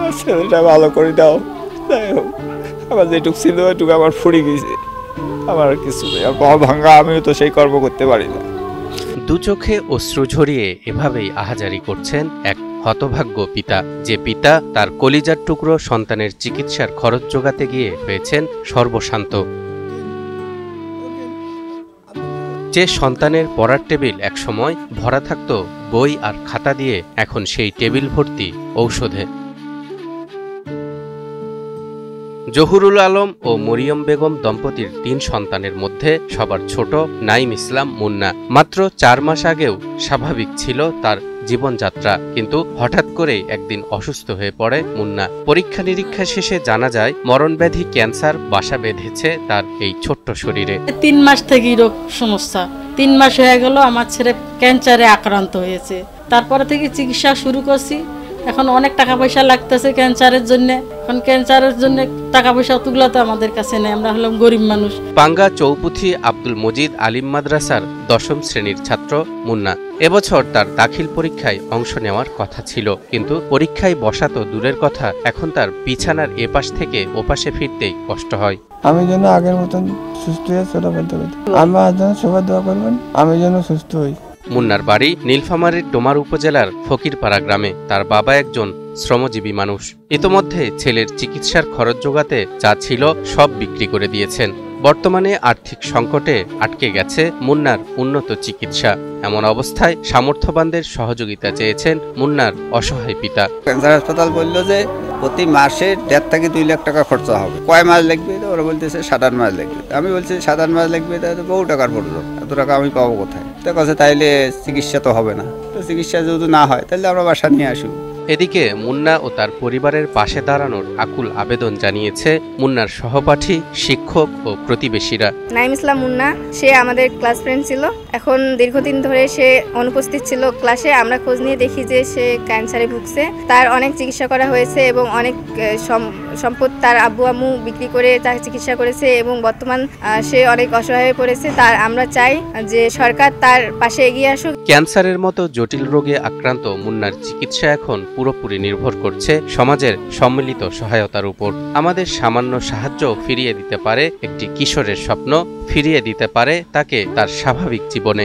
আমার ছেলেটা ভালো করে দাও। যাই হোক, আমার যেটুক ছিল ওইটুকু আমার ফুরিয়ে গেছে, আমার আর কিছু নেই। আর পাওয়া ভাঙা, আমিও তো সেই কর্ম করতে পারি না। দু চোখে অশ্রু ঝরিয়ে এভাবেই আহাজারি করছেন এক হতভাগ্য পিতা, যে পিতা তার কলিজার টুকরো সন্তানের চিকিৎসার খরচ জোগাতে গিয়ে হয়েছেন সর্বশান্ত। যে সন্তানের পড়ার টেবিল একসময় ভরা থাকত বই আর খাতা দিয়ে, এখন সেই টেবিল ভর্তি ঔষধে। জহুরুল আলম ও মরিয়ম বেগম দম্পতির ৩ সন্তানের মধ্যে সবার ছোট নাইম ইসলাম মুন্না। মাত্র ৪ মাস আগেও স্বাভাবিক ছিল তার জীবনযাত্রা, কিন্তু হঠাৎ করেই একদিন অসুস্থ হয়ে পড়ে মুন্না। পরীক্ষা নিরীক্ষা শেষে জানা যায় মরণব্যাধি ক্যান্সার বাসা বেঁধেছে তার এই ছোট্ট শরীরে। ৩ মাস থেকে রোগ সমস্যা, ৩ মাস হয়ে গেল আমার ছেলে ক্যান্সারে আক্রান্ত হয়েছে। তারপরে থেকে চিকিৎসা শুরু করছি। এখন অনেক টাকা পয়সা লাগতেছে ক্যান্সারের জন্য। এখন ক্যান্সারের জন্য টাকা পয়সা তুগলা তো আমাদের কাছে নেই, আমরা হলাম গরিব মানুষ। পাঙ্গা চৌপুথি আব্দুল মজিদ আলিম মাদ্রাসার ১০ম শ্রেণীর ছাত্র মুন্না। এবছর তার দাখিল পরীক্ষায় অংশ নেওয়ার কথা ছিল, কিন্তু পরীক্ষায় বসা তো দূরের কথা, এখন তার বিছানার এপাশ থেকে ওপাশে ফিরতেই কষ্ট হয়। আমি যেন আগের মতন সুস্থ হয়ে ছোট বলতে পারি, আমার জন্য সবাই দোয়া করবেন, আমি যেন সুস্থ হই। মুন্নার বাড়ি নীলফামারীর ডোমার উপজেলার ফকিরপাড়া গ্রামে। তার বাবা একজন শ্রমজীবী মানুষ। ইতোমধ্যে ছেলের চিকিৎসার খরচ জোগাতে যা ছিল সব বিক্রি করে দিয়েছেন। বর্তমানে আর্থিক সংকটে আটকে গেছে মুন্নার উন্নত চিকিৎসা। এমন অবস্থায় সামর্থ্যবানদের সহযোগিতা চেয়েছেন মুন্নার অসহায় পিতা। ক্যান্সার হাসপাতাল বললো যে প্রতি মাসে 1.5 থেকে 2 লাখ টাকা খরচা হবে। কয় মাস লাগবে? ওরা বলতেছে 7-8 মাস লাগবে। আমি বলছি 7-8 মাস লাগবে, তাহলে বহু টাকার পড়লো, এত টাকা আমি পাবো কোথায়? তো কাছে তাইলে চিকিৎসা তো হবে না। তো চিকিৎসা যদি না হয় তাহলে আমরা বাসা নিয়ে আসবো। এদিকে মুন্না ও তার পরিবারের পাশে দাঁড়ানোর আকুল আবেদন জানিয়েছে মুন্নার সহপাঠী, শিক্ষক ও প্রতিবেশীরা। নাইম ইসলাম মুন্না, সে আমাদের ক্লাস ফ্রেন্ড ছিল। এখন দীর্ঘদিন ধরে সে অনুপস্থিত ছিল ক্লাসে। আমরা খোঁজ নিয়ে দেখি যে সে ক্যান্সারে ভুগছে। তার অনেক চিকিৎসা করা হয়েছে এবং অনেক সম্পদ তার আব্বু আম্মু বিক্রি করে তার চিকিৎসা করেছে এবং বর্তমান সে অনেক অসহায় হয়ে পড়েছে। তার আমরা চাই যে সরকার তার পাশে এগিয়ে আসুক। ক্যান্সারের মতো জটিল রোগে আক্রান্ত মুন্নার চিকিৎসা এখন পুরোপুরি নির্ভর করছে সমাজের সম্মিলিত সহায়তার উপর। আমাদের সামান্য সাহায্য ফিরিয়ে দিতে পারে একটি কিশোরের স্বপ্ন, ফিরিয়ে দিতে পারে তাকে তার স্বাভাবিক জীবনে।